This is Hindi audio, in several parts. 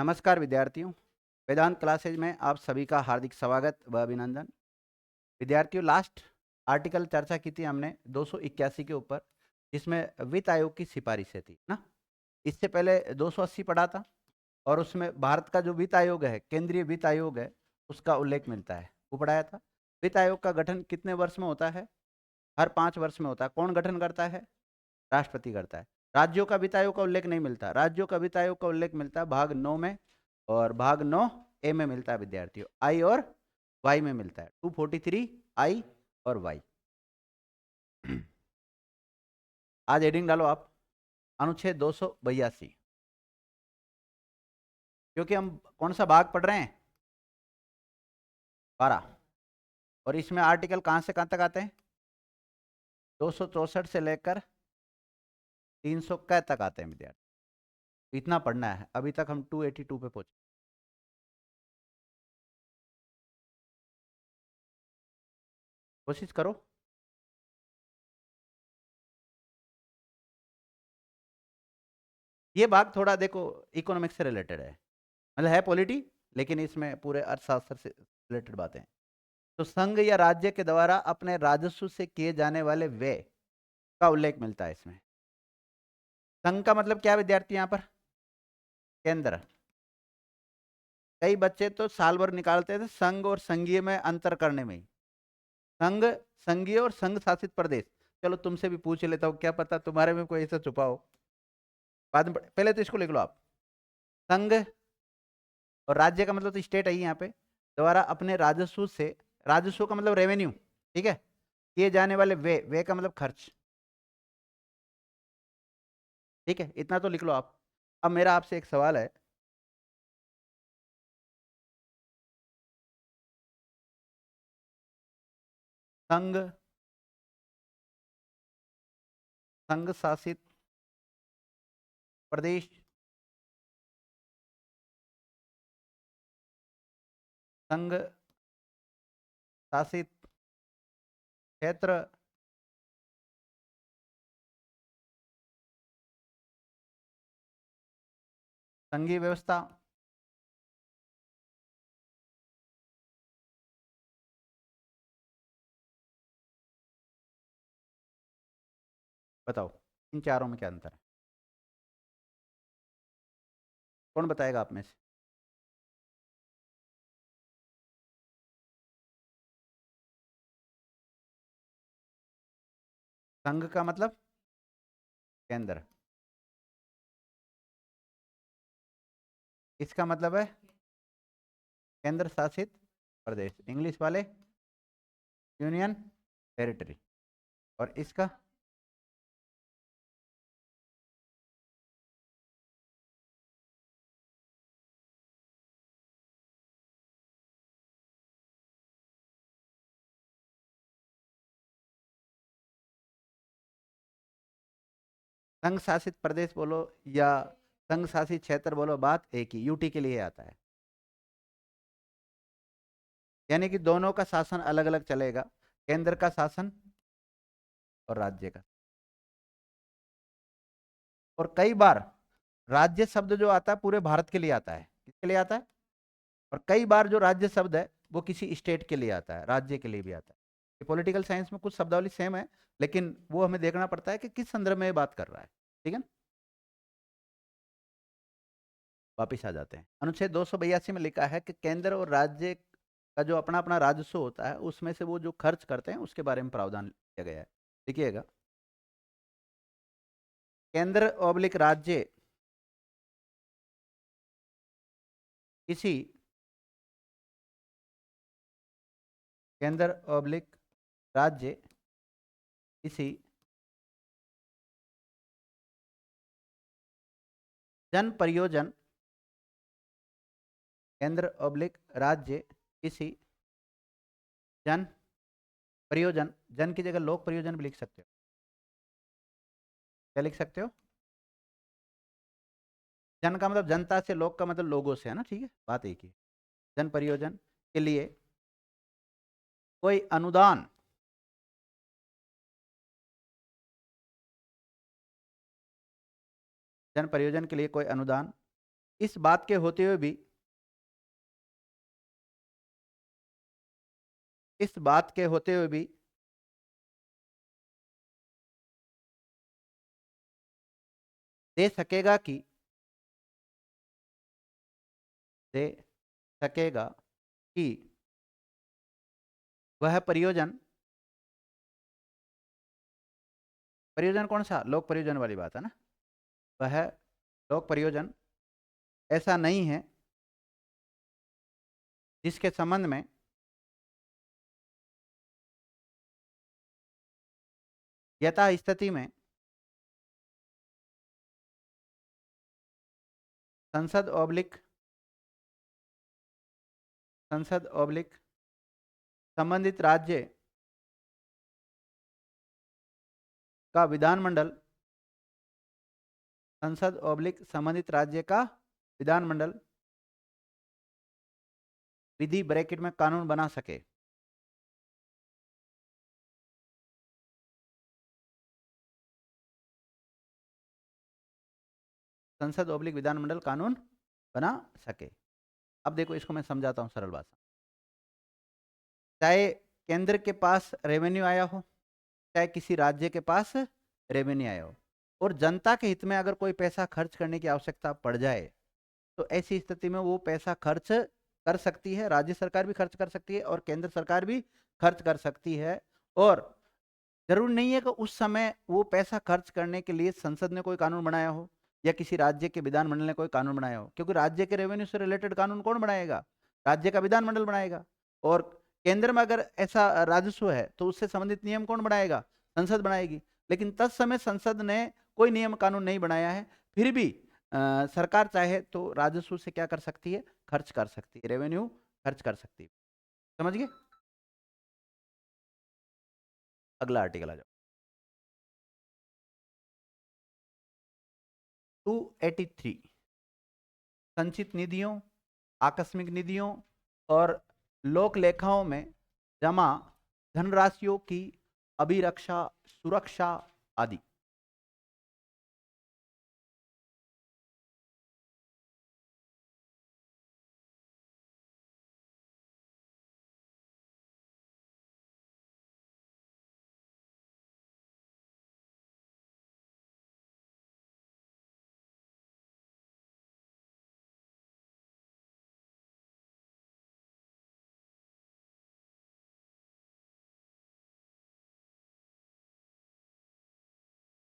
नमस्कार विद्यार्थियों, वेदांत क्लासेज में आप सभी का हार्दिक स्वागत व अभिनंदन। विद्यार्थियों, लास्ट आर्टिकल चर्चा की थी हमने 281 के ऊपर, जिसमें वित्त आयोग की सिफारिशें थी ना। इससे पहले 280 पढ़ा था और उसमें भारत का जो वित्त आयोग है, केंद्रीय वित्त आयोग है, उसका उल्लेख मिलता है, वो पढ़ाया था। वित्त आयोग का गठन कितने वर्ष में होता है? हर 5 वर्ष में होता है। कौन गठन करता है? राष्ट्रपति करता है। राज्यों का वित्त आयोग का उल्लेख नहीं मिलता। राज्यों का वित्त आयोग का उल्लेख मिलता है भाग 9 में, और भाग 9 ए में मिलता है विद्यार्थियों। आई और वाई में मिलता है। 243 आई और वाई। आज हेडिंग डालो आप, अनुच्छेद 282, क्योंकि हम कौन सा भाग पढ़ रहे हैं? 12। और इसमें आर्टिकल कहां से कहां तक आते हैं? 264 से लेकर 300 क तक आते हैं विद्यार्थी। इतना पढ़ना है। अभी तक हम 282 पे पहुंचे। कोशिश करो। ये भाग थोड़ा देखो इकोनॉमिक्स से रिलेटेड है, मतलब है पॉलिटी, लेकिन इसमें पूरे अर्थशास्त्र से रिलेटेड बातें हैं। तो संघ या राज्य के द्वारा अपने राजस्व से किए जाने वाले व्यय का उल्लेख मिलता है इसमें। संघ का मतलब क्या विद्यार्थी? यहाँ पर केंद्र। कई बच्चे तो साल भर निकालते थे संघ और संघीय में अंतर करने में ही। संघ, संघीय और संघ शासित प्रदेश। चलो तुमसे भी पूछ लेता हूँ, क्या पता तुम्हारे में कोई ऐसा छुपा हो। बाद में पहले तो इसको लिख लो आप। संघ और राज्य का मतलब तो स्टेट है यहाँ पे, द्वारा अपने राजस्व से, राजस्व का मतलब रेवेन्यू, ठीक है, किए जाने वाले व्यय, व्यय का मतलब खर्च। ठीक है, इतना तो लिख लो आप। अब मेरा आपसे एक सवाल है, संघ, संघ शासित प्रदेश, संघ शासित क्षेत्र, संघीय व्यवस्था। बताओ इन चारों में क्या अंतर है? कौन बताएगा आप में से? संघ का मतलब केंद्र, इसका मतलब है केंद्र शासित प्रदेश, इंग्लिश वाले यूनियन टेरिटरी। और इसका संघ शासित प्रदेश बोलो या संघ शासित क्षेत्र बोलो, बात एक ही, यूटी के लिए आता है। यानी कि दोनों का शासन अलग अलग चलेगा, केंद्र का शासन और राज्य का। और कई बार राज्य शब्द जो आता है पूरे भारत के लिए आता है। किसके लिए आता है? और कई बार जो राज्य शब्द है वो किसी स्टेट के लिए आता है, राज्य के लिए भी आता है। ये पॉलिटिकल साइंस में कुछ शब्दावली सेम है, लेकिन वो हमें देखना पड़ता है कि किस संदर्भ में ये बात कर रहा है। ठीक है ना? वापिस आ जाते हैं। अनुच्छेद 282 में लिखा है कि केंद्र और राज्य का जो अपना अपना राजस्व होता है, उसमें से वो जो खर्च करते हैं उसके बारे में प्रावधान किया गया है। देखिएगा, केंद्र ऑब्लिक राज्य किसी, केंद्र ऑब्लिक राज्य किसी जन परियोजन, केंद्र ऑब्लिक राज्य किसी जन परियोजन, जन की जगह लोक परियोजन भी लिख सकते हो। क्या लिख सकते हो? जन का मतलब जनता से, लोक का मतलब लोगों से, है ना? ठीक है, बात एक ही। जन परियोजन के लिए कोई अनुदान जन परियोजन के लिए कोई अनुदान इस बात के होते हुए भी दे सकेगा कि वह परियोजन कौन सा, लोक परियोजन वाली बात है ना, वह लोक परियोजन ऐसा नहीं है जिसके संबंध में यथा स्थिति में संसद ऑब्लिक संबंधित राज्य का विधानमंडल, संसद ऑब्लिक संबंधित राज्य का विधानमंडल विधि ब्रैकेट में कानून बना सके। संसद ऑब्लिक विधानमंडल कानून बना सके। अब देखो इसको मैं समझाता हूं सरल भाषा। चाहे केंद्र के पास रेवेन्यू आया हो, चाहे किसी राज्य के पास रेवेन्यू आया हो, और जनता के हित में अगर कोई पैसा खर्च करने की आवश्यकता पड़ जाए तो ऐसी स्थिति में वो पैसा खर्च कर सकती है, राज्य सरकार भी खर्च कर सकती है और केंद्र सरकार भी खर्च कर सकती है। और जरूरी नहीं है कि उस समय वो पैसा खर्च करने के लिए संसद ने कोई कानून बनाया हो या किसी राज्य के विधानमंडल ने कोई कानून बनाया हो, क्योंकि राज्य के रेवेन्यू से रिलेटेड कानून कौन बनाएगा? राज्य का विधानमंडल बनाएगा। और केंद्र में अगर ऐसा राजस्व है तो उससे संबंधित नियम कौन बनाएगा? संसद बनाएगी। लेकिन तत्समय संसद ने कोई नियम कानून नहीं बनाया है, फिर भी सरकार चाहे तो राजस्व से क्या कर सकती है? खर्च कर सकती है, रेवेन्यू खर्च कर सकती है। समझ गए? अगला आर्टिकल आ जाओ। 283 संचित निधियों, आकस्मिक निधियों और लोक लेखाओं में जमा धनराशियों की अभिरक्षा, सुरक्षा आदि।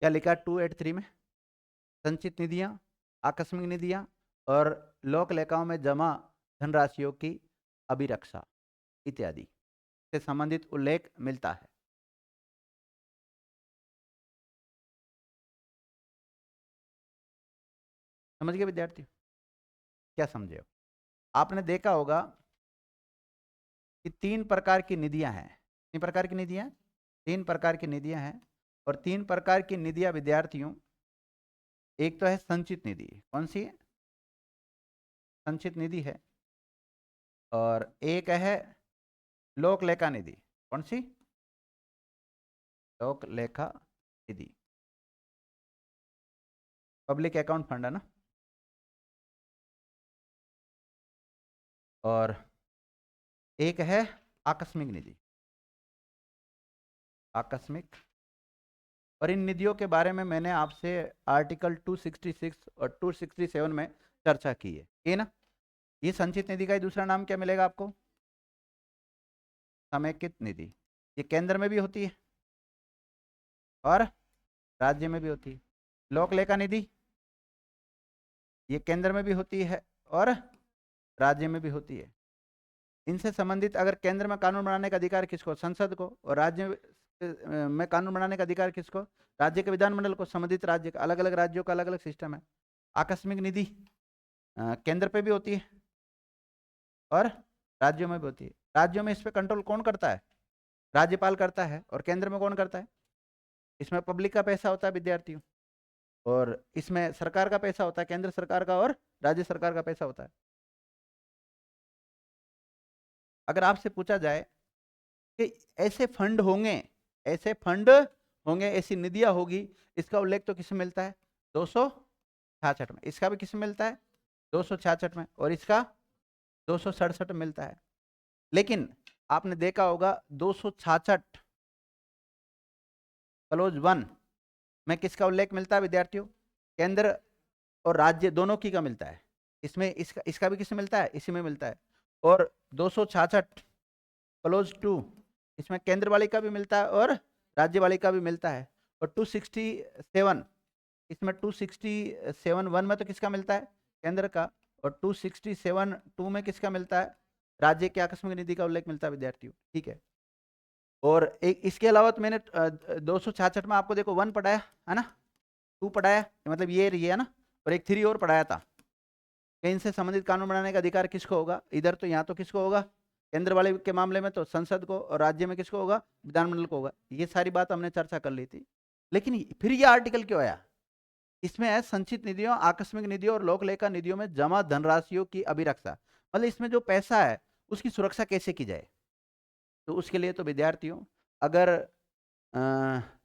क्या लिखा 283 में? संचित निधियां, आकस्मिक निधियां और लोक लेखाओं में जमा धनराशियों की अभिरक्षा इत्यादि से संबंधित उल्लेख मिलता है। समझ गए विद्यार्थी? क्या समझे हो? आपने देखा होगा कि 3 प्रकार की निधियां हैं। कितनी प्रकार की निधियां? 3 प्रकार की निधियां हैं। और 3 प्रकार की निधियां विद्यार्थियों, एक तो है संचित निधि। कौन सी है? संचित निधि है। और एक है लोक लेखा निधि। कौन सी? लोक लेखा निधि, पब्लिक अकाउंट फंड है ना। और एक है आकस्मिक निधि, आकस्मिक। और इन निधियों के बारे में मैंने आपसे आर्टिकल 266 और 267 में चर्चा की है, ये ना। ये संचित निधि का ही दूसरा नाम क्या मिलेगा आपको? समेकित निधि। ये केंद्र में भी होती है और राज्य में भी होती है। लोक लेखा निधि ये केंद्र में भी होती है और राज्य में भी होती है। इनसे संबंधित अगर केंद्र में कानून बनाने का अधिकार किसको? संसद को। और राज्य में कानून बनाने का अधिकार किसको? राज्य के विधानमंडल को। संबंधित राज्य का, अलग अलग राज्यों का अलग अलग सिस्टम है। आकस्मिक निधि केंद्र पे भी होती है और राज्यों में भी होती है। राज्यों में इस पे कंट्रोल कौन करता है? राज्यपाल करता है। और केंद्र में कौन करता है? इसमें पब्लिक का पैसा होता है विद्यार्थियों, और इसमें सरकार का पैसा होता है, केंद्र सरकार का और राज्य सरकार का पैसा होता है। अगर आपसे पूछा जाए कि ऐसे फंड होंगे, ऐसी निधियां होगी, इसका उल्लेख तो किसमें मिलता है? 266 में। इसका भी किसमें मिलता है? 266 में, और इसका 267 में मिलता है। लेकिन आपने देखा होगा 266 क्लोज 1 में किसका उल्लेख मिलता है विद्यार्थियों? केंद्र और राज्य दोनों की का मिलता है। इसमें इसका भी किसमें मिलता है? इसी में मिलता है। और 266 क्लोज 2 इसमें केंद्र वाले का भी मिलता है और राज्य वाले का भी मिलता है। और 267 इसमें 267 1 में तो किसका मिलता है? केंद्र का। और 267 2 में किसका मिलता है? राज्य के आकस्मिक निधि का उल्लेख मिलता है विद्यार्थियों। ठीक है। और एक इसके अलावा तो मैंने 266 में आपको देखो 1 पढ़ाया है ना, 2 पढ़ाया, मतलब ये है ना, और एक 3 और पढ़ाया था कि इनसे संबंधित कानून बनाने का अधिकार किसको होगा? इधर तो यहाँ तो किसको होगा? केंद्र वाले के मामले में तो संसद को, और राज्य में किसको होगा? विधानमंडल को होगा। ये सारी बात हमने चर्चा कर ली थी। लेकिन फिर ये आर्टिकल क्यों आया? इसमें है संचित निधियों, आकस्मिक निधियों और लोक लेखा निधियों में जमा धनराशियों की अभिरक्षा, मतलब इसमें जो पैसा है उसकी सुरक्षा कैसे की जाए। तो उसके लिए तो विद्यार्थियों अगर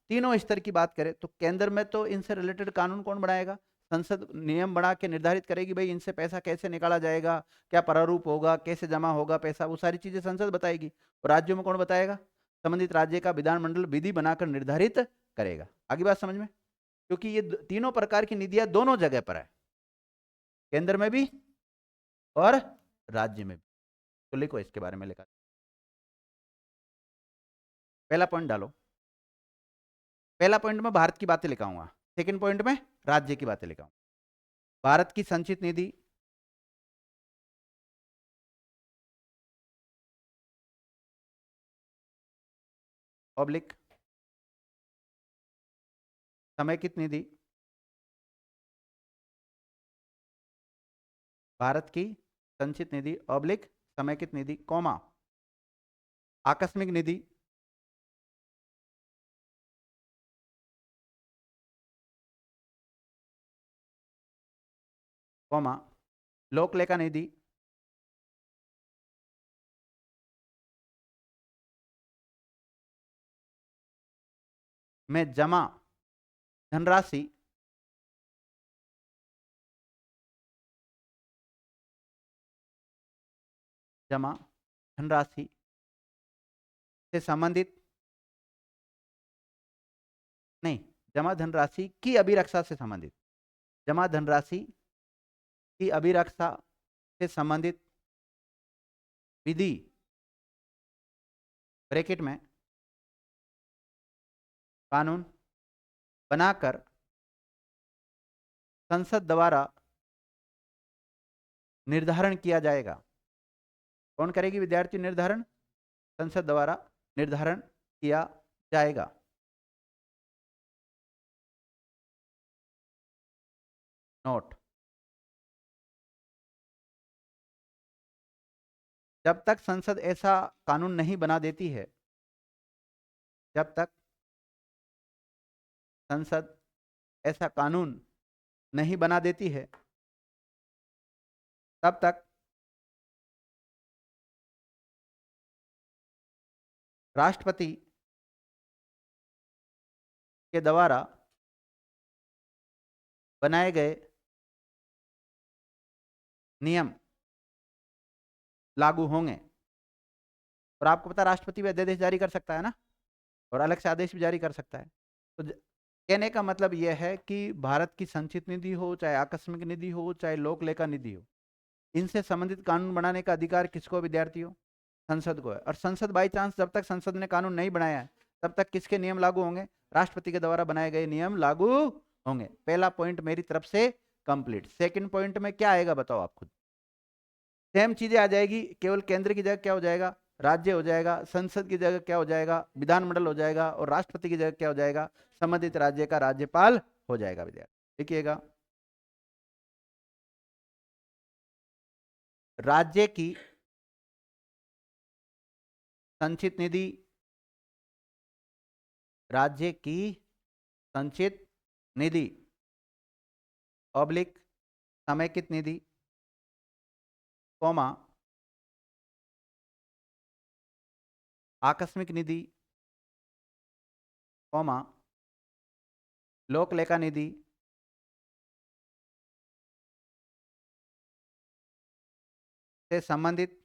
तीनों स्तर की बात करें तो केंद्र में तो इनसे रिलेटेड कानून कौन बनाएगा? संसद नियम बना के निर्धारित करेगी भाई इनसे पैसा कैसे निकाला जाएगा, क्या प्रारूप होगा, कैसे जमा होगा पैसा, वो सारी चीजें संसद बताएगी। और राज्यों में कौन बताएगा? संबंधित राज्य का विधानमंडल विधि बनाकर निर्धारित करेगा। आगे बात समझ में? क्योंकि ये तीनों प्रकार की निधियां दोनों जगह पर है, केंद्र में भी और राज्य में भी। तो लिखो इसके बारे में, लिखा पहला पॉइंट डालो। पहला पॉइंट में भारत की बातें लिखाऊंगा, सेकंड पॉइंट में राज्य की बातें लिखाऊंगा। भारत की संचित निधि ऑब्लिक समेकित निधि, भारत की संचित निधि ऑब्लिक समेकित निधि, कॉमा आकस्मिक निधि, कॉमा लोक लेखा निधि, में जमा धनराशि जमा धनराशि से संबंधित, नहीं, जमा धनराशि की अभिरक्षा से संबंधित, जमा धनराशि की अभिरक्षा से संबंधित विधि ब्रैकेट में कानून बनाकर संसद द्वारा निर्धारण किया जाएगा। कौन करेगी विद्यार्थी निर्धारण? संसद द्वारा निर्धारण किया जाएगा। नोट, जब तक संसद ऐसा कानून नहीं बना देती है, जब तक संसद ऐसा कानून नहीं बना देती है, तब तक राष्ट्रपति के द्वारा बनाए गए नियम लागू होंगे। और आपको पता राष्ट्रपति भी अध्यादेश जारी कर सकता है ना, और अलग से आदेश भी जारी कर सकता है। तो कहने का मतलब यह है कि भारत की संचित निधि हो, चाहे आकस्मिक निधि हो, चाहे लोक लेखा निधि हो, इनसे संबंधित कानून बनाने का अधिकार किसको? विद्यार्थियों संसद को है। और संसद बाई चांस जब तक संसद ने कानून नहीं बनाया है तब तक किसके नियम लागू होंगे? राष्ट्रपति के द्वारा बनाए गए नियम लागू होंगे। पहला पॉइंट मेरी तरफ से कंप्लीट। सेकंड पॉइंट में क्या आएगा बताओ आप खुद? सेम चीजें आ जाएगी, केवल केंद्र की जगह क्या हो जाएगा? राज्य हो जाएगा। संसद की जगह क्या हो जाएगा? विधानमंडल हो जाएगा। और राष्ट्रपति की जगह क्या हो जाएगा? संबंधित राज्य का राज्यपाल हो जाएगा। विद्यार्थी लिखिएगा, राज्य की संचित निधि, राज्य की संचित निधि ऑब्लिक समेकित निधि, कॉमा आकस्मिक निधि, कॉमा लोक लेखा निधि, से संबंधित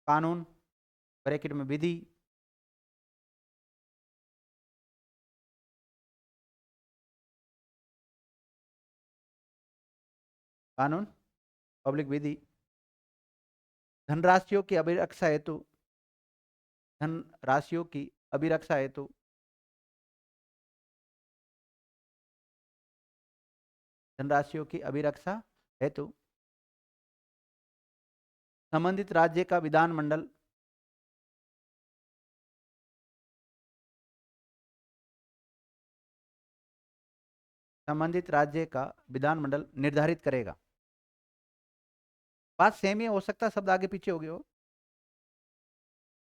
कानून ब्रैकेट में विधि कानून पब्लिक विधि धनराशियों की अभिरक्षा हेतु धनराशियों की अभिरक्षा हेतु धनराशियों की अभिरक्षा हेतु संबंधित राज्य का विधानमंडल संबंधित राज्य का विधानमंडल निर्धारित करेगा। बात सेम ही हो सकता है, शब्द आगे पीछे हो गए हो।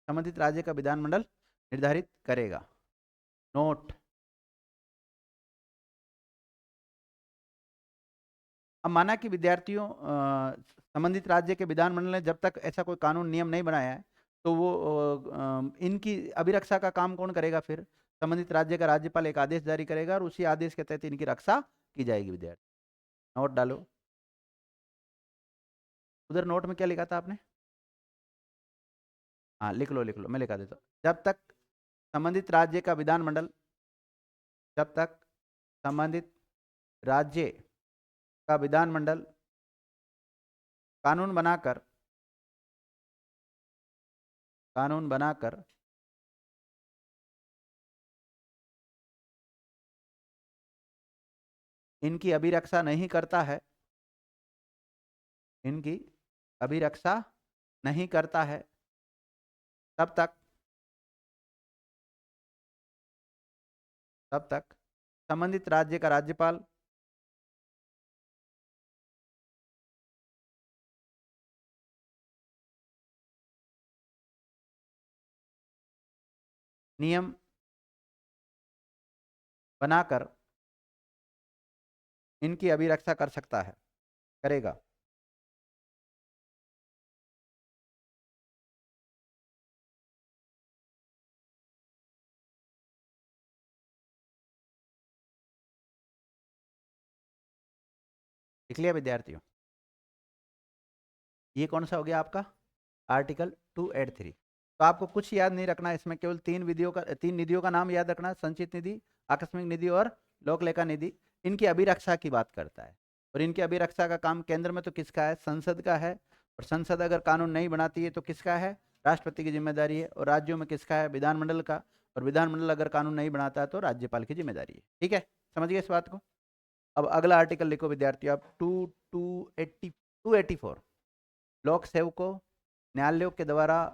संबंधित राज्य का विधानमंडल निर्धारित करेगा। नोट, अब माना कि विद्यार्थियों संबंधित राज्य के विधानमंडल ने जब तक ऐसा कोई कानून नियम नहीं बनाया है तो वो इनकी अभिरक्षा का काम कौन करेगा? फिर संबंधित राज्य का राज्यपाल एक आदेश जारी करेगा और उसी आदेश के तहत इनकी रक्षा की जाएगी। विद्यार्थी नोट डालो। उधर नोट में क्या लिखा था आपने? हाँ लिख लो लिख लो, मैं लिखा देता हूँ। जब तक संबंधित राज्य का विधानमंडल जब तक संबंधित राज्य का विधानमंडल कानून बनाकर इनकी अभिरक्षा नहीं करता है इनकी अभिरक्षा नहीं करता है तब तक संबंधित राज्य का राज्यपाल नियम बनाकर इनकी अभिरक्षा कर सकता है, करेगा। लिख लिया विद्यार्थियों? ये कौन सा हो गया आपका? आर्टिकल 283। तो आपको कुछ याद नहीं रखना, इसमें केवल तीन निधियों का नाम याद रखना, संचित निधि, आकस्मिक निधि और लोकलेखा निधि। इनकी अभिरक्षा की बात करता है और इनकी अभिरक्षा का काम केंद्र में तो किसका है? संसद का है। और संसद अगर कानून नहीं बनाती है तो किसका है? राष्ट्रपति की जिम्मेदारी है। और राज्यों में किसका है? विधानमंडल का। और विधानमंडल अगर कानून नहीं बनाता है तो राज्यपाल की जिम्मेदारी है। ठीक है, समझ गए इस बात को? अब अगला आर्टिकल लिखो विद्यार्थियों आप, 284। लोक सेवकों न्यायालयों के द्वारा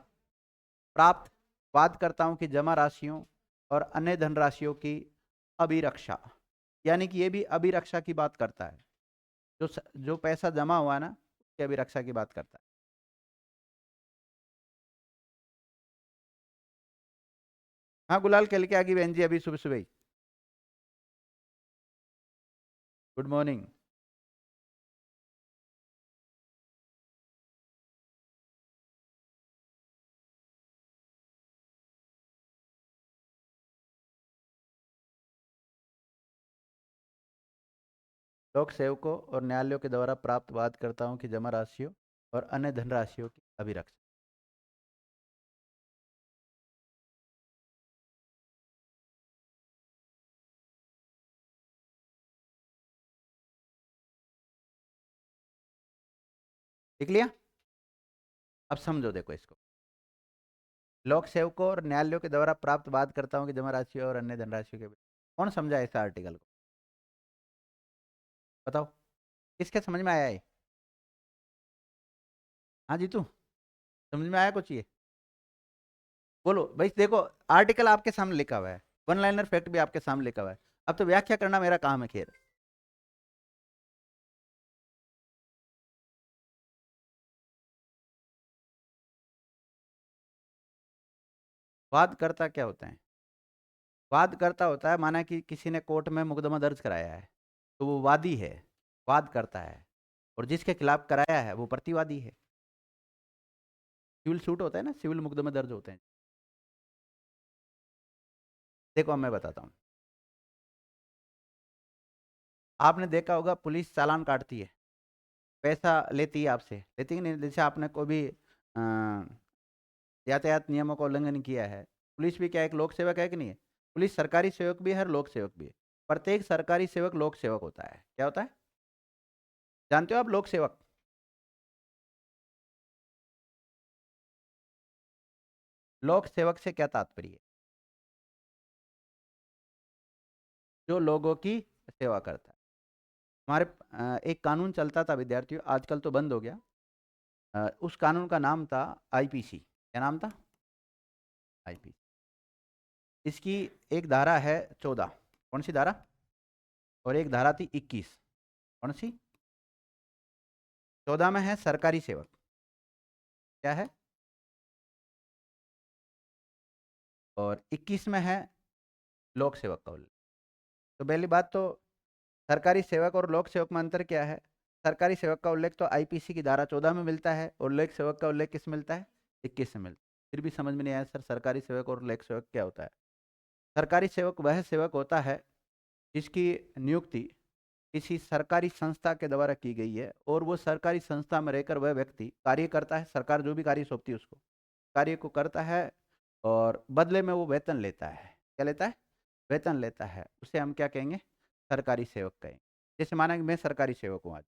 प्राप्त वादकर्ताओं की जमा राशियों और अन्य धनराशियों की अभिरक्षा, यानी कि ये भी अभिरक्षा की बात करता है। जो पैसा जमा हुआ ना, उसकी अभिरक्षा की बात करता है। हाँ गुलाल कल के आगे बहन जी, अभी सुबह सुबह। Good morning. लोक सेवकों और न्यायालयों के द्वारा प्राप्त वादकर्ताओं की जमा राशियों और अन्य धनराशियों की अभिरक्षा। लिख लिया? अब समझो, देखो इसको। लोक सेवकों और न्यायालयों के द्वारा प्राप्त वादकर्ताओं की जमा राशियों और अन्य धनराशियों के। कौन समझा इस आर्टिकल को? बताओ, किसके समझ में आया है? हाँ जीतू, समझ में आया कुछ ये? बोलो भाई। देखो, आर्टिकल आपके सामने लिखा हुआ है, वन लाइनर फैक्ट भी आपके सामने लिखा हुआ है। अब तो व्याख्या करना मेरा काम है। खैर, वादकर्ता क्या होता है? वादकर्ता होता है, माना कि किसी ने कोर्ट में मुकदमा दर्ज कराया है तो वो वादी है, वाद करता है। और जिसके खिलाफ कराया है वो प्रतिवादी है। सिविल सूट होता है ना, सिविल मुकदमे दर्ज होते हैं। देखो अब मैं बताता हूँ। आपने देखा होगा पुलिस चालान काटती है, पैसा लेती है आपसे, लेती है नहीं? जैसे आपने कोई भी यातायात नियमों का उल्लंघन किया है, पुलिस भी क्या एक लोक सेवक है कि नहीं है? पुलिस सरकारी सेवक भी है और लोक सेवक भी है। प्रत्येक सरकारी सेवक लोक सेवक होता है। क्या होता है? जानते हो आप लोक सेवक? लोक सेवक से क्या तात्पर्य है? जो लोगों की सेवा करता है। हमारे एक कानून चलता था विद्यार्थियों, आजकल तो बंद हो गया। उस कानून का नाम था आईपीसी। क्या नाम था? आईपीसी। इसकी एक धारा है 14। कौन सी धारा? और एक धारा थी 21। कौन सी? 14 में है सरकारी सेवक। क्या है? और 21 में है लोक सेवक का उल्लेख। तो पहली बात तो सरकारी सेवक और लोक सेवक में अंतर क्या है? सरकारी सेवक का उल्लेख तो आईपीसी की धारा 14 में मिलता है और लोक सेवक का उल्लेख किस में मिलता है? 21 में मिलता है। फिर भी समझ में नहीं आया सर, सरकारी सेवक और लोक सेवक क्या होता है? सरकारी सेवक वह सेवक होता है जिसकी नियुक्ति किसी सरकारी संस्था के द्वारा की गई है और वो सरकारी संस्था में रहकर वह व्यक्ति कार्य करता है। सरकार जो भी कार्य सौंपती है उसको, कार्य को करता है और बदले में वो वेतन लेता है। क्या लेता है? वेतन लेता है। उसे हम क्या कहेंगे? सरकारी सेवक कहेंगे। जैसे माना कि मैं सरकारी सेवक हूँ आज।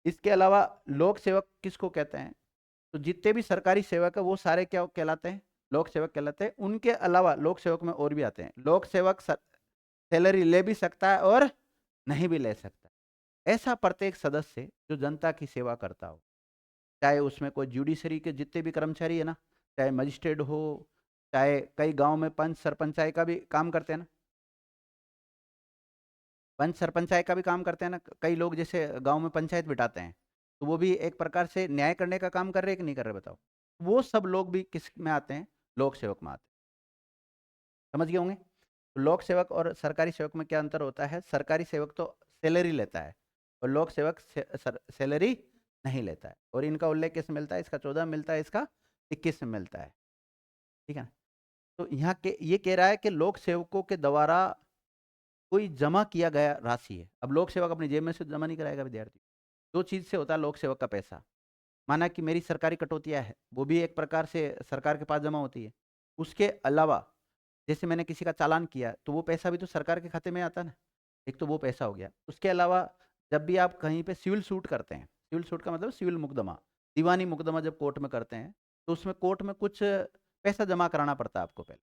इसके अलावा लोक सेवक किसको कहते हैं? तो जितने भी सरकारी सेवक है वो सारे क्या कहलाते हैं? लोक सेवक कहलाते हैं। उनके अलावा लोक सेवक में और भी आते हैं। लोक सेवक सैलरी ले भी सकता है और नहीं भी ले सकता। ऐसा प्रत्येक सदस्य जो जनता की सेवा करता हो, चाहे उसमें कोई जुडिशरी के जितने भी कर्मचारी है ना, चाहे मजिस्ट्रेट हो, चाहे कई गांव में पंच सरपंचाई का भी काम करते हैं ना, पंच सरपंचाई का भी काम करते हैं ना, कई लोग जैसे गांव में पंचायत बिठाते हैं, तो वो भी एक प्रकार से न्याय करने का काम कर रहे हैं कि नहीं कर रहे? बताओ। वो सब लोग भी किस में आते हैं? लोक सेवक में आते हैं। समझ गए होंगे? तो लोक सेवक और सरकारी सेवक में क्या अंतर होता है? सरकारी सेवक तो सैलरी लेता है और लोक सेवक सैलरी नहीं लेता है। और इनका उल्लेख किस में मिलता है? इसका 14 में मिलता है, इसका 21 में मिलता है। ठीक है ना? तो यहाँ के ये कह रहा है कि लोक सेवकों के द्वारा कोई जमा किया गया राशि है। अब लोक सेवक अपनी जेब में से जमा नहीं कराएगा विद्यार्थी। दो चीज से होता है लोक सेवक का पैसा। माना कि मेरी सरकारी कटौतियाँ है, वो भी एक प्रकार से सरकार के पास जमा होती है। उसके अलावा जैसे मैंने किसी का चालान किया तो वो पैसा भी तो सरकार के खाते में आता है ना। एक तो वो पैसा हो गया। उसके अलावा जब भी आप कहीं पे सिविल सूट करते हैं, सिविल सूट का मतलब सिविल मुकदमा, दीवानी मुकदमा जब कोर्ट में करते हैं, तो उसमें कोर्ट में कुछ पैसा जमा कराना पड़ता है आपको पहले।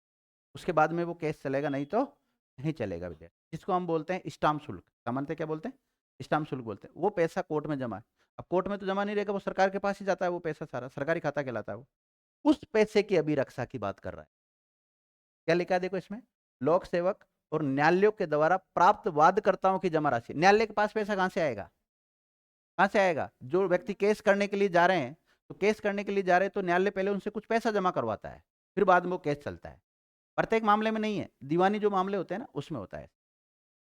उसके बाद में वो केस चलेगा, नहीं तो नहीं चलेगा विद्यार्थी। जिसको हम बोलते हैं स्टाम्प शुल्क। सामान्यतः क्या बोलते हैं? स्टाम्प शुल्क बोलते हैं। वो पैसा कोर्ट में जमा है। अब कोर्ट में तो जमा नहीं रहेगा, वो सरकार के पास ही जाता है। वो पैसा सारा सरकारी खाता कहलाता है वो। उस पैसे की अभिरक्षा की बात कर रहा है। क्या लिखा है देखो इसमें? लोक सेवक और न्यायालयों के द्वारा प्राप्त वादकर्ताओं की जमा राशि। न्यायालय के पास पैसा कहां से आएगा? कहां से आएगा? जो व्यक्ति केस करने के लिए जा रहे हैं, तो केस करने के लिए जा रहे हैं तो न्यायालय पहले उनसे कुछ पैसा जमा करवाता है, फिर बाद में वो केस चलता है। प्रत्येक मामले में नहीं है, दीवानी जो मामले होते हैं ना उसमें होता है।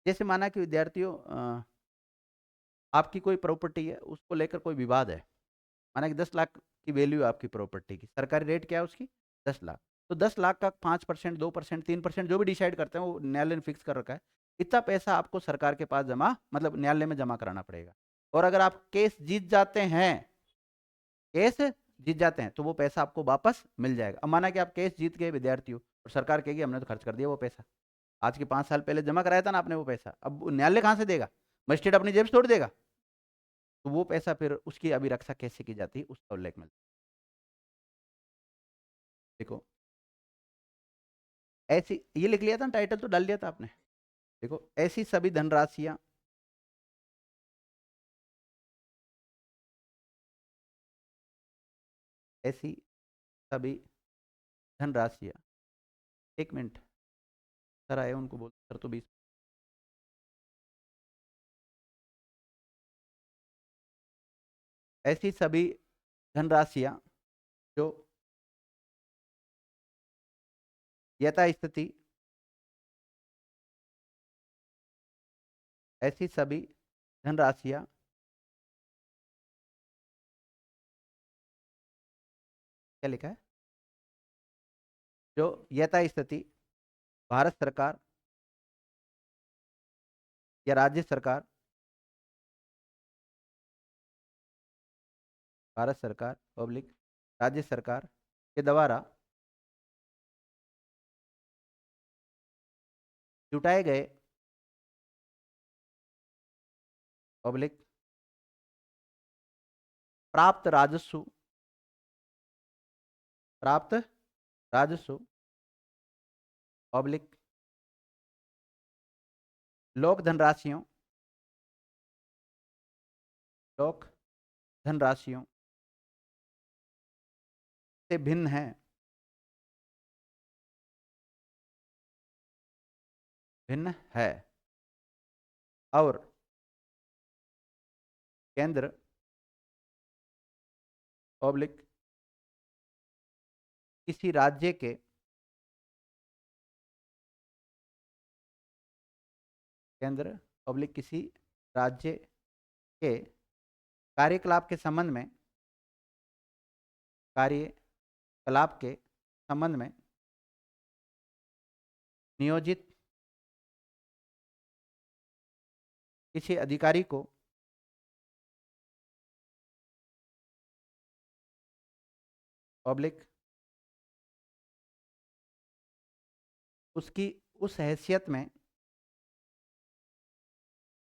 जैसे माना कि विद्यार्थियों आपकी कोई प्रॉपर्टी है, उसको लेकर कोई विवाद है। माना कि 10 लाख की वैल्यू है आपकी प्रॉपर्टी की, सरकारी रेट क्या है उसकी? 10 लाख। तो 10 लाख का 5%, 2%, 3% जो भी डिसाइड करते हैं वो न्यायालय ने फिक्स कर रखा है। इतना पैसा आपको सरकार के पास जमा, मतलब न्यायालय में जमा कराना पड़ेगा। और अगर आप केस जीत जाते हैं, केस जीत जाते हैं तो वो पैसा आपको वापस मिल जाएगा। अब माना कि आप केस जीत गए विद्यार्थी हो और सरकार कहेगी हमने तो खर्च कर दिया वो पैसा, आज के 5 साल पहले जमा कराया था ना आपने वो पैसा, अब न्यायालय कहाँ से देगा? मजिस्ट्रेट अपनी जेब से तोड़ देगा? तो वो पैसा फिर उसकी अभिरक्षा कैसे की जाती है उसका उल्लेख मिलता है। देखो ऐसी, ये लिख लिया था ना, टाइटल तो डाल दिया था आपने। देखो ऐसी सभी धनराशियां, ऐसी सभी धनराशियां, एक मिनट, सर आए उनको बोल, सर तो 20, ऐसी सभी धनराशियां जो यथास्थिति, ऐसी सभी धनराशियां क्या लिखा है? जो यथास्थिति भारत सरकार या राज्य सरकार, भारत सरकार पब्लिक राज्य सरकार के द्वारा जुटाए गए पब्लिक प्राप्त राजस्व, प्राप्त राजस्व पब्लिक लोक धनराशियों, लोक धनराशियों से भिन्न है, भिन्न है और केंद्र पब्लिक किसी राज्य के केंद्र पब्लिक किसी राज्य के कार्यकलाप के संबंध में, कार्यकलाप के संबंध में नियोजित किसी अधिकारी को पब्लिक उसकी उस हैसियत में,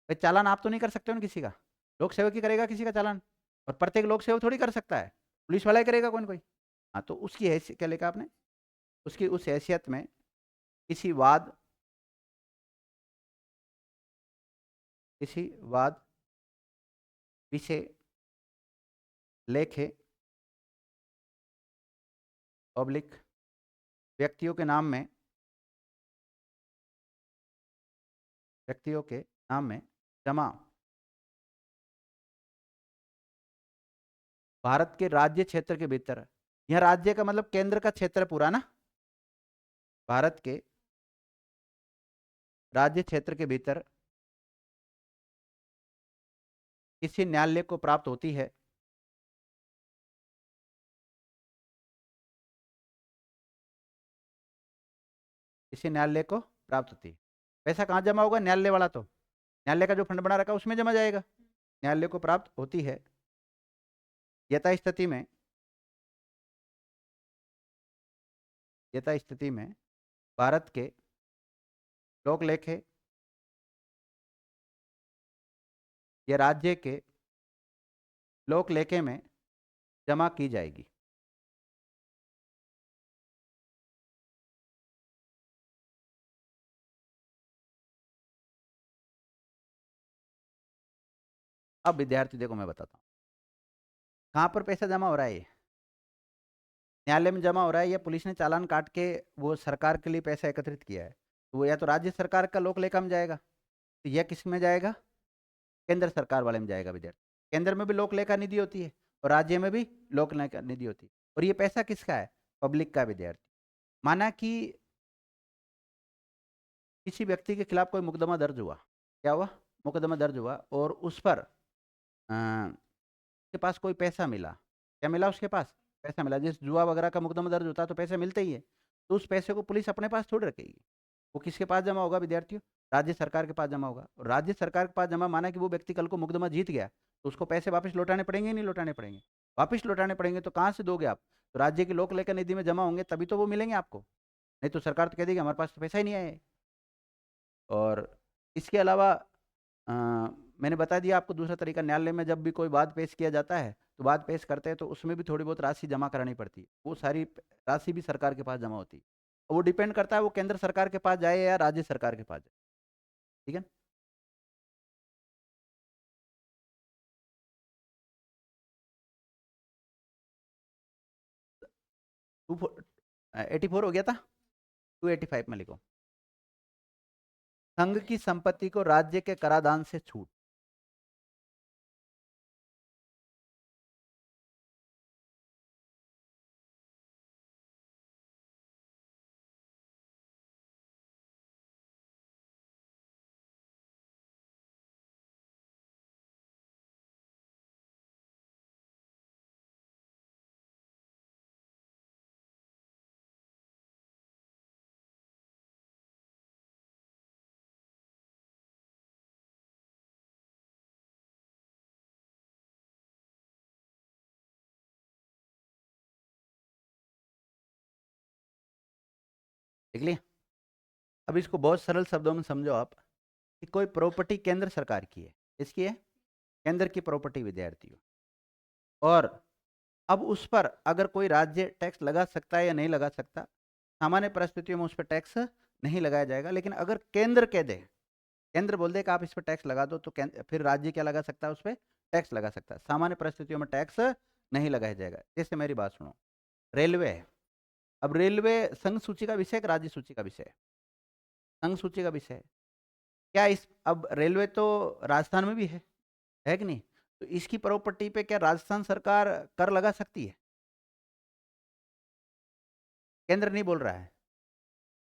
भाई चालान आप तो नहीं कर सकते हो ना किसी का, लोक सेवक ही करेगा किसी का चालान, और प्रत्येक लोक सेवक थोड़ी कर सकता है, पुलिस वाला ही करेगा कौन कोई। हाँ, तो उसकी हैसियत क्या लिखा आपने, उसकी उस हैसियत में किसी वाद, किसी वाद विषय लेखे पब्लिक व्यक्तियों के नाम में, व्यक्तियों के नाम में जमा भारत के राज्य क्षेत्र के भीतर, यह राज्य का मतलब केंद्र का क्षेत्र पूरा ना, भारत के राज्य क्षेत्र के भीतर किसी न्यायालय को प्राप्त होती है, किसी न्यायालय को प्राप्त होती है। पैसा कहाँ जमा होगा, न्यायालय वाला, तो न्यायालय का जो फंड बना रखा है उसमें जमा जाएगा, न्यायालय को प्राप्त होती है यथास्थिति में, यथास्थिति में भारत के लोक लेखे या राज्य के लोक लेखे में जमा की जाएगी। अब विद्यार्थी देखो मैं बताता हूँ कहाँ पर पैसा जमा हो रहा है, ये न्यायालय में जमा हो रहा है या पुलिस ने चालान काट के वो सरकार के लिए पैसा एकत्रित किया है, तो वो या तो राज्य सरकार का लोक लेखा में जाएगा, तो यह किस में जाएगा, केंद्र सरकार वाले में जाएगा विद्यार्थी। केंद्र में भी लोक लेखा निधि होती है और राज्य में भी लोक लेखा निधि होती है, और ये पैसा किसका है, पब्लिक का विद्यार्थी। माना कि किसी व्यक्ति के खिलाफ कोई मुकदमा दर्ज हुआ, क्या हुआ, मुकदमा दर्ज हुआ और उस पर उसके पास कोई पैसा मिला, क्या मिला उसके पास, पैसा मिला, जिस जुआ वगैरह का मुकदमा दर्ज होता है तो पैसे मिलते ही है, तो उस पैसे को पुलिस अपने पास थोड़ी रखेगी, वो किसके पास जमा होगा विद्यार्थियों, राज्य सरकार के पास जमा होगा, और राज्य सरकार के पास जमा माना कि वो व्यक्ति कल को मुकदमा जीत गया तो उसको पैसे वापस लौटाने पड़ेंगे, नहीं लौटाने पड़ेंगे, वापस लौटाने पड़ेंगे, तो कहाँ से दोगे आप, तो राज्य की लोक लेखा निधि में जमा होंगे तभी तो वो मिलेंगे आपको, नहीं तो सरकार तो कह देगी हमारे पास तो पैसा ही नहीं आया। और इसके अलावा मैंने बता दिया आपको दूसरा तरीका, न्यायालय में जब भी कोई वाद पेश किया जाता है तो वाद पेश करते हैं तो उसमें भी थोड़ी बहुत राशि जमा करानी पड़ती है, वो सारी राशि भी सरकार के पास जमा होती है, वो डिपेंड करता है वो केंद्र सरकार के पास जाए या राज्य सरकार के पास जाए, ठीक है। 84 हो गया था, 285 में लिखो, संघ की संपत्ति को राज्य के कराधान से छूट, देख लिया। अब इसको बहुत सरल शब्दों में समझो आप कि कोई प्रॉपर्टी केंद्र सरकार की है, इसकी है केंद्र की प्रॉपर्टी विद्यार्थियों, और अब उस पर अगर कोई राज्य टैक्स लगा सकता है या नहीं लगा सकता, सामान्य परिस्थितियों में उस पर टैक्स नहीं लगाया जाएगा। लेकिन अगर केंद्र कह दे, केंद्र बोल दे कि आप इस पर टैक्स लगा दो, तो फिर राज्य क्या लगा सकता है, उस पर टैक्स लगा सकता है। सामान्य परिस्थितियों में टैक्स नहीं लगाया जाएगा। जैसे मेरी बात सुनो, रेलवे है। अब रेलवे संघ सूची का विषय है कि राज्य सूची का विषय है? संघ सूची का विषय है। क्या इस अब रेलवे तो राजस्थान में भी है कि नहीं? तो इसकी प्रॉपर्टी पे क्या राजस्थान सरकार कर लगा सकती है? केंद्र नहीं बोल रहा है,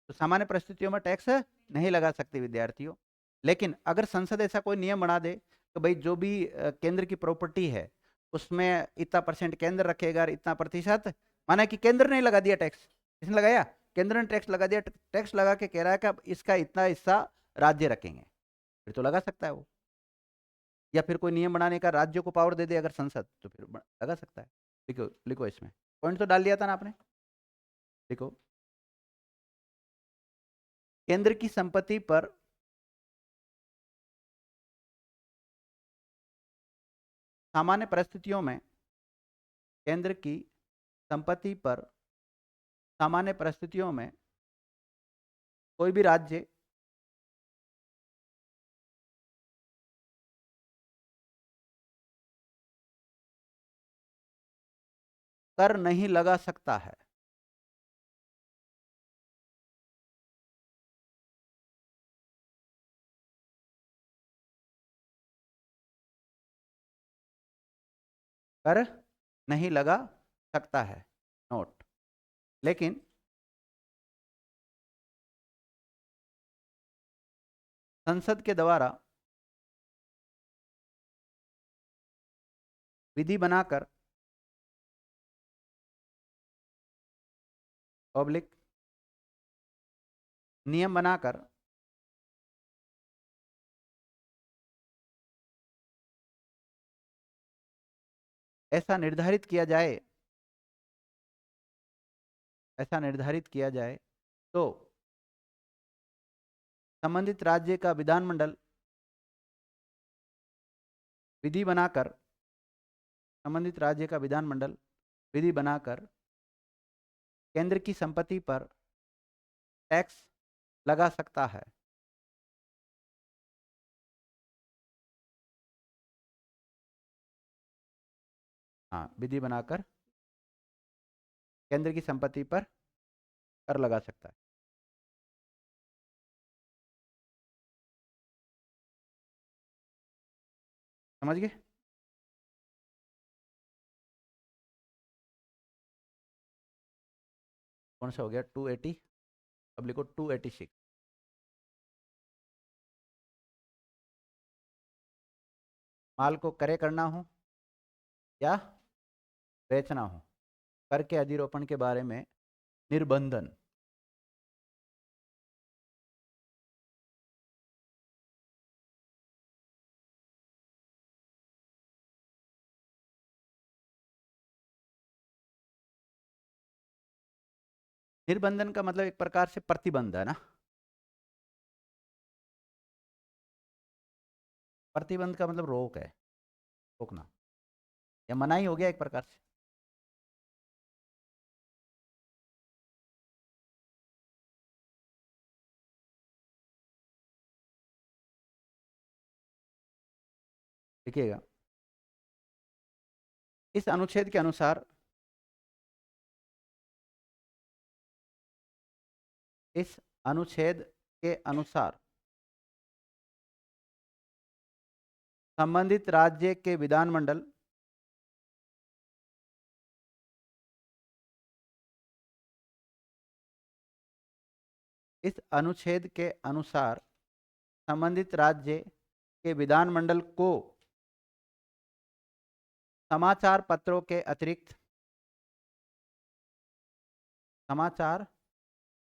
तो सामान्य परिस्थितियों में टैक्स नहीं लगा सकते विद्यार्थियों। लेकिन अगर संसद ऐसा कोई नियम बना दे तो भाई जो भी केंद्र की प्रॉपर्टी है उसमें इतना परसेंट केंद्र रखेगा और इतना प्रतिशत, माना कि केंद्र ने लगा दिया टैक्स, किसने लगाया? केंद्र ने टैक्स लगा दिया। टैक्स लगा के कह रहा है कि अब इसका इतना हिस्सा राज्य रखेंगे, फिर तो लगा सकता है वो। या फिर कोई नियम बनाने का राज्य को पावर दे दे अगर संसद, तो फिर लगा सकता है। लिखो लिखो, इसमें पॉइंट तो डाल दिया था ना आपने, लिखो। केंद्र की संपत्ति पर सामान्य परिस्थितियों में, केंद्र की संपत्ति पर सामान्य परिस्थितियों में कोई भी राज्य कर नहीं लगा सकता है। कर नहीं लगा सकता है, नोट। लेकिन संसद के द्वारा विधि बनाकर पब्लिक नियम बनाकर ऐसा निर्धारित किया जाए, ऐसा निर्धारित किया जाए तो संबंधित राज्य का विधानमंडल विधि बनाकर, संबंधित राज्य का विधानमंडल विधि बनाकर केंद्र की संपत्ति पर टैक्स लगा सकता है। हाँ, विधि बनाकर केंद्र की संपत्ति पर कर लगा सकता है। समझ गए? कौन सा हो गया 280? अब लिखो 286। माल को क्रय करना हो या बेचना हो, कर के अधिरोपण के बारे में निर्बंधन। निर्बंधन का मतलब एक प्रकार से प्रतिबंध है ना। प्रतिबंध का मतलब रोक है, रोकना या मनाही हो गया एक प्रकार से। देखिएगा, इस अनुच्छेद के अनुसार, इस अनुच्छेद के अनुसार संबंधित राज्य के विधानमंडल इस अनुच्छेद के अनुसार संबंधित राज्य के विधानमंडल को समाचार पत्रों के अतिरिक्त, समाचार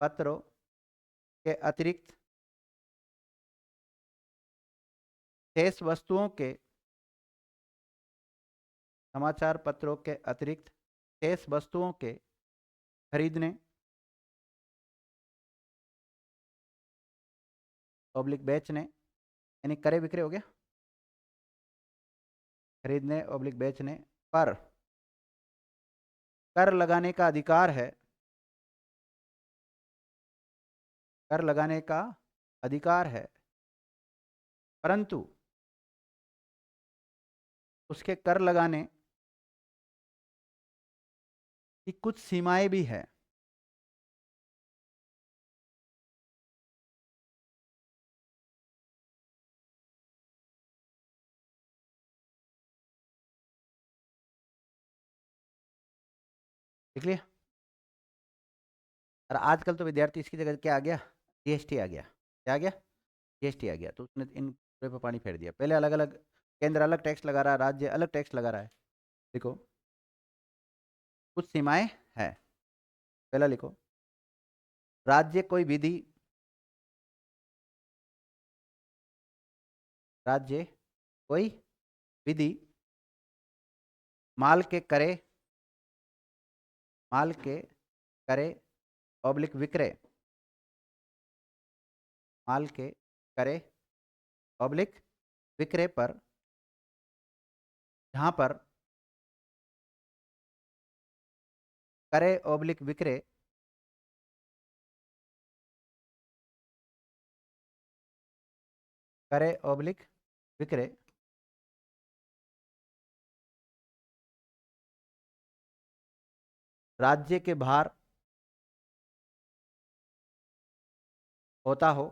पत्रों के अतिरिक्त शेष वस्तुओं के, समाचार पत्रों के अतिरिक्त शेष वस्तुओं के खरीदने ऑब्लिक बेचने, यानी क्रय विक्रय हो गया, खरीदने ऑब्लिक बेचने पर कर लगाने का अधिकार है, कर लगाने का अधिकार है, परंतु उसके कर लगाने की कुछ सीमाएं भी है। देख लिया। और आजकल तो विद्यार्थी इसकी जगह क्या आ गया, जीएसटी आ गया। क्या आ गया, जीएसटी आ गया। तो उसने इन पे पानी फेर दिया। पहले अलग अलग, केंद्र अलग टैक्स लगा रहा है, राज्य अलग टैक्स लगा रहा है। देखो कुछ सीमाएं है। पहला लिखो, राज्य कोई विधि, राज्य कोई विधि माल के करे, माल के करे ऑब्लिक विक्रय, माल के करे ऑब्लिक विक्रय पर, जहां पर करे ऑब्लिक विक्रय करे ऑब्लिक विक्रय राज्य के बाहर होता हो,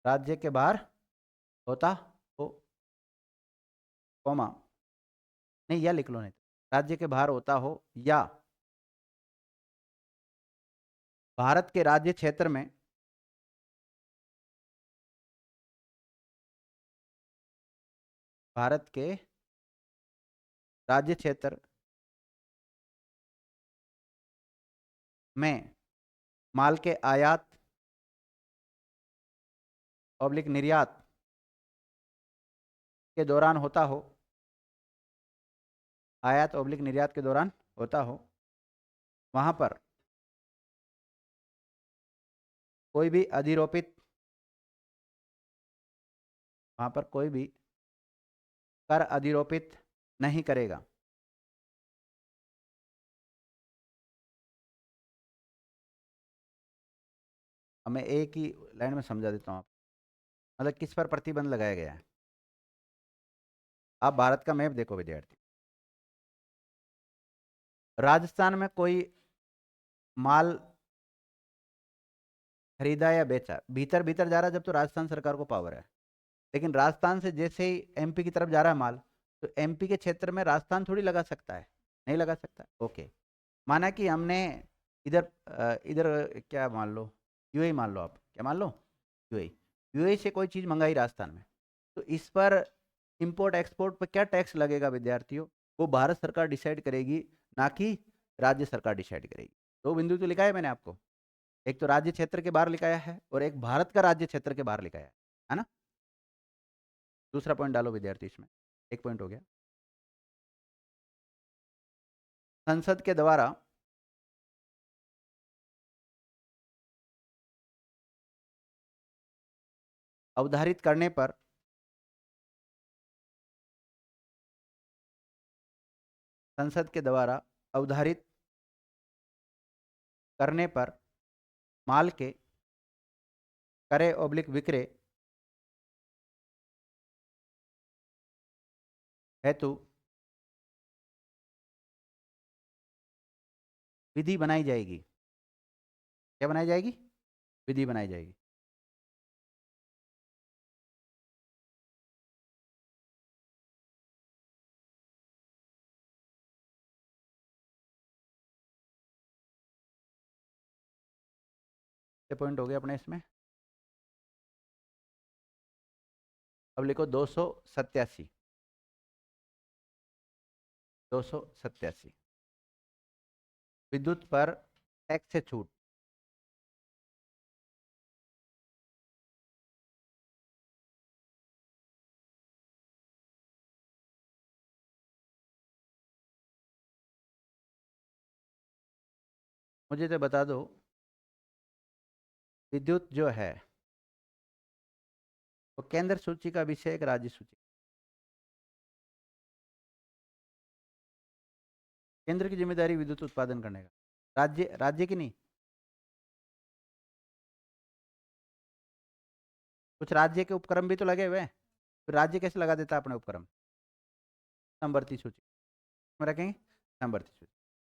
राज्य के बाहर होता हो, कॉमा, नहीं या लिख लो, नहीं तो राज्य के बाहर होता हो या भारत के राज्य क्षेत्र में, भारत के राज्य क्षेत्र में माल के आयात ऑब्लिक निर्यात के दौरान होता हो, आयात ऑब्लिक निर्यात के दौरान होता हो, वहां पर कोई भी अधिरोपित, वहां पर कोई भी कर अधिरोपित नहीं करेगा। अब मैं एक ही लाइन में समझा देता हूँ आप, मतलब किस पर प्रतिबंध लगाया गया है। आप भारत का मैप देखो विद्यार्थी, राजस्थान में कोई माल खरीदा या बेचा, भीतर भीतर जा रहा है जब तो राजस्थान सरकार को पावर है। लेकिन राजस्थान से जैसे ही एमपी की तरफ जा रहा है माल, तो एमपी के क्षेत्र में राजस्थान थोड़ी लगा सकता है, नहीं लगा सकता। ओके, माना कि हमने इधर इधर क्या मान लो, यूएई मान लो, आप क्या मान लो, यूएई, यूएई से कोई चीज़ मंगाई राजस्थान में, तो इस पर इंपोर्ट एक्सपोर्ट पर क्या टैक्स लगेगा विद्यार्थियों, वो भारत सरकार डिसाइड करेगी, ना कि राज्य सरकार डिसाइड करेगी। दो बिंदु तो लिखा है मैंने आपको, एक तो राज्य क्षेत्र के बाहर लिखाया है और एक भारत का राज्य क्षेत्र के बाहर लिखाया है ना। दूसरा पॉइंट डालो विद्यार्थी इसमें, एक पॉइंट हो गया। संसद के द्वारा अवधारित करने पर, संसद के द्वारा अवधारित करने पर माल के क्रय ऑब्लिक विक्रय हेतु विधि बनाई जाएगी। क्या बनाई जाएगी, विधि बनाई जाएगी। ये पॉइंट हो गया अपने इसमें। अब लिखो 287, 287 विद्युत पर टैक्स से छूट। मुझे तो बता दो, विद्युत जो है वो केंद्र सूची का विषय है कि राज्य सूची? केंद्र की जिम्मेदारी विद्युत उत्पादन करने का, राज्य राज्य की नहीं। कुछ राज्य के उपक्रम भी तो लगे हुए हैं, फिर राज्य कैसे लगा देता है अपने उपक्रम? समवर्ती सूची में रखेंगे, समवर्ती सूची।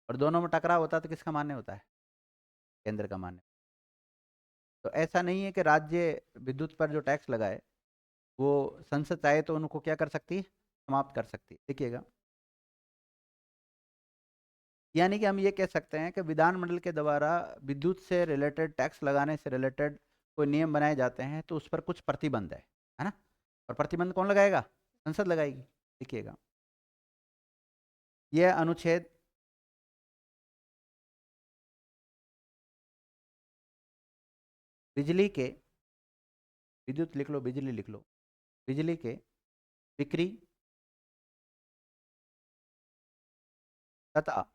और दोनों में टकराव होता है तो किसका मान्य होता है? केंद्र का मान्य। तो ऐसा नहीं है कि राज्य विद्युत पर जो टैक्स लगाए वो संसद चाहे तो उनको क्या कर सकती है? समाप्त कर सकती है। देखिएगा, यानी कि हम ये कह सकते हैं कि विधानमंडल के द्वारा विद्युत से रिलेटेड, टैक्स लगाने से रिलेटेड कोई नियम बनाए जाते हैं तो उस पर कुछ प्रतिबंध है ना? और प्रतिबंध कौन लगाएगा? संसद लगाएगी। देखिएगा, यह अनुच्छेद बिजली के, विद्युत लिख लो, बिजली लिख लो, बिजली के बिक्री तथा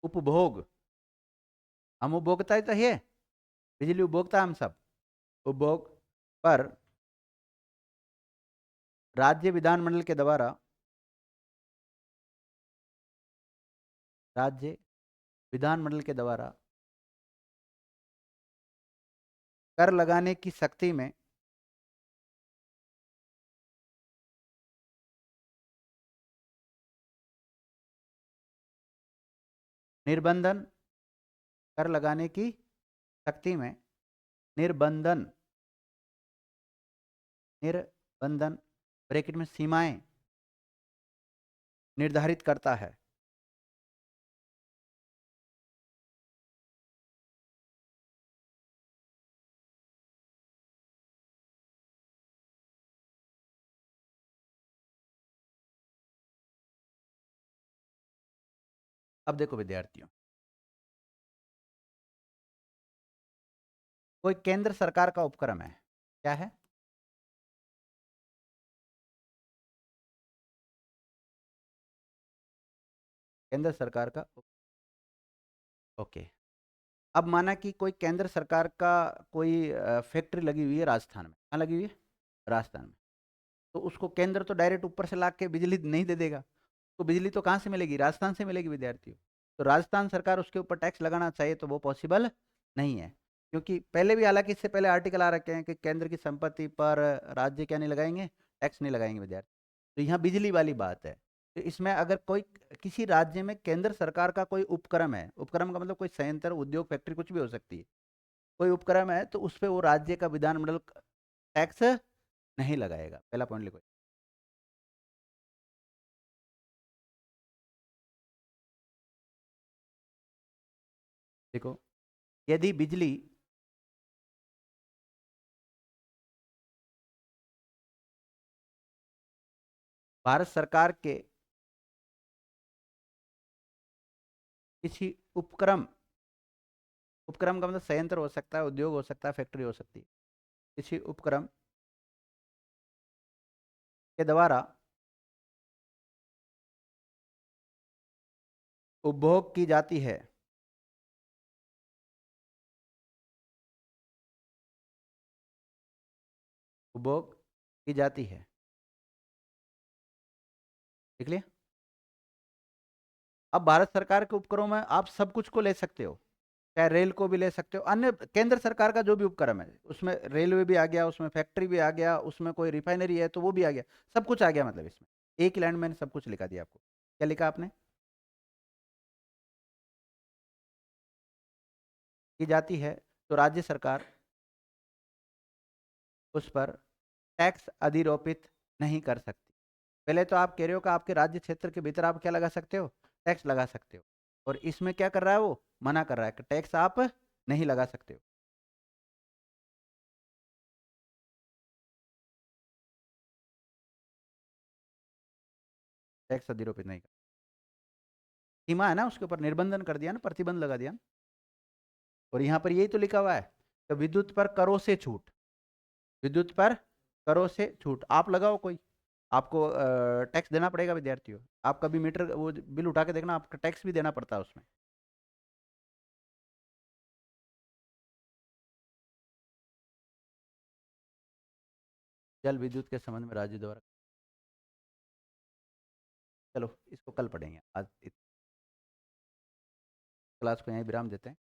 उपभोग, हम उपभोक्ता ही तो है, बिजली उपभोक्ता हम सब, उपभोग पर राज्य विधानमंडल के द्वारा, राज्य विधानमंडल के द्वारा कर लगाने की शक्ति में निर्बंधन, कर लगाने की शक्ति में निर्बंधन, निर्बंधन ब्रैकेट में सीमाएं निर्धारित करता है। अब देखो विद्यार्थियों, कोई केंद्र सरकार का उपक्रम है, क्या है? केंद्र सरकार का ओके। अब माना कि कोई केंद्र सरकार का कोई फैक्ट्री लगी हुई है राजस्थान में, कहाँ लगी हुई है? राजस्थान में। तो उसको केंद्र तो डायरेक्ट ऊपर से ला के बिजली नहीं दे देगा, तो बिजली तो कहाँ से मिलेगी? राजस्थान से मिलेगी विद्यार्थियों। तो राजस्थान सरकार उसके ऊपर टैक्स लगाना चाहिए तो वो पॉसिबल नहीं है, क्योंकि पहले भी, हालांकि इससे पहले आर्टिकल आ रखे हैं कि केंद्र की संपत्ति पर राज्य क्या नहीं लगाएंगे? टैक्स नहीं लगाएंगे विद्यार्थी। तो यहाँ बिजली वाली बात है। तो इसमें अगर कोई किसी राज्य में केंद्र सरकार का कोई उपक्रम है, उपक्रम का मतलब कोई संयंत्र, उद्योग, फैक्ट्री कुछ भी हो सकती है, कोई उपक्रम है, तो उस पर वो राज्य का विधानमंडल टैक्स नहीं लगाएगा। पहला पॉइंट लिखो। देखो, यदि बिजली भारत सरकार के किसी उपक्रम, उपक्रम का मतलब संयंत्र हो सकता है, उद्योग हो सकता है, फैक्ट्री हो सकती है, किसी उपक्रम के द्वारा उपभोग की जाती है, उपभोग की जाती है। देख लिया? अब भारत सरकार के उपक्रमों में आप सब कुछ को ले सकते हो, चाहे रेल को भी ले सकते हो, अन्य केंद्र सरकार का जो भी उपक्रम है उसमें रेलवे भी आ गया, उसमें फैक्ट्री भी आ गया, उसमें कोई रिफाइनरी है तो वो भी आ गया, सब कुछ आ गया। मतलब इसमें एक ही लाइन में मैंने सब कुछ लिखा दिया आपको। क्या लिखा आपने? की जाती है तो राज्य सरकार उस पर टैक्स अधिरोपित नहीं कर सकती। पहले तो आप कह रहे हो कि आपके राज्य क्षेत्र के भीतर आप क्या लगा सकते हो? टैक्स लगा सकते हो। और इसमें क्या कर रहा है? वो मना कर रहा है कि टैक्स आप नहीं लगा सकते हो। टैक्स अधिरोपित नहीं कर, सीमा है ना, उसके ऊपर निर्बंधन कर दिया ना, प्रतिबंध लगा दिया ना। और यहाँ पर यही तो लिखा हुआ है कि विद्युत पर करों से छूट, विद्युत पर करों से छूट आप लगाओ कोई, आपको टैक्स देना पड़ेगा विद्यार्थियों। आप कभी मीटर वो बिल उठा के देखना, आपका टैक्स भी देना पड़ता है उसमें। जल विद्युत के संबंध में राज्य द्वारा, चलो इसको कल पढ़ेंगे, आज क्लास को यहीं विराम देते हैं।